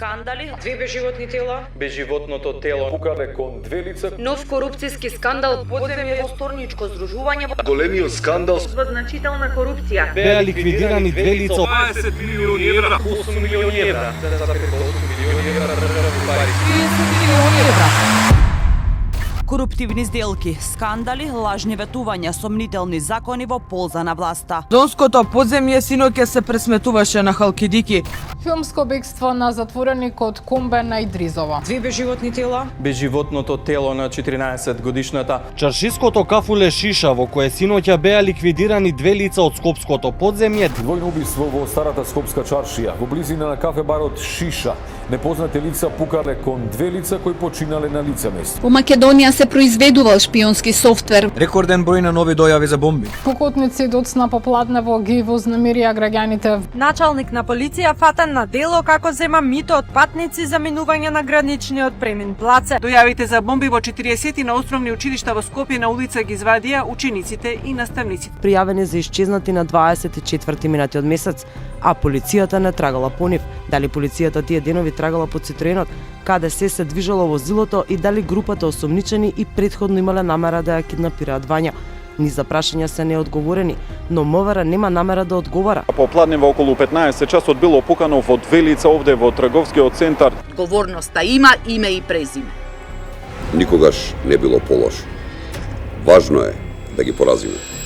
скандали, Две безживотни тела, Безживотното тело пукале кон две лица, нов корупцијски скандал, подземје повторничко здружување, големиот скандал, во значителна корупција. Беа ликвидирани две лица. 20 милиони евра, 8 милиони евра, 8 милиони евра. Коруптивни сделки, скандали, лажни ветувања, сомнителни закони во полза на власта. Донското подземје синоќа се пресметуваше на Халкидики. Филмско бегство на затвореникот Кумбе на Идризово. Две безживотни тела, Безживотното тело на 14 годишната. Чаршиското кафуле Шиша во кое синоќа беа ликвидирани две лица од скопското подземје. двојно убиство во старата скопска чаршија, во близина на кафе барот Шиша. Непознати лица пукале кон две лица кои починале на лице место. Во Македонија се произведувал шпионски софтвер. Рекорден број на нови дојави за бомби. Пукотници доцна попладнево ги вознемирија граѓаните. Началник на полиција фатен на дело како зема мито од патници за минување на граничниот премин Плаце. Дојавите за бомби во 40 на основни училишта во Скопје на улица ги извадија учениците и наставниците. Пријавени за исчезнати на 24 минати од месец, а полицијата не трагала по нив. Дали полицијата тие денови трагала по Цитроенот, каде се движело возилото и дали групата осомничени и претходно имале намера да ја киднапираат Вања. Низ за прашања се неодговорени, но МВР нема намера да одговара. Попладнева околу 15 часот било пукано во две лица овде во трговскиот центар. Одговорноста има име и презиме. Никогаш не било полошо. Важно е да ги поразиме.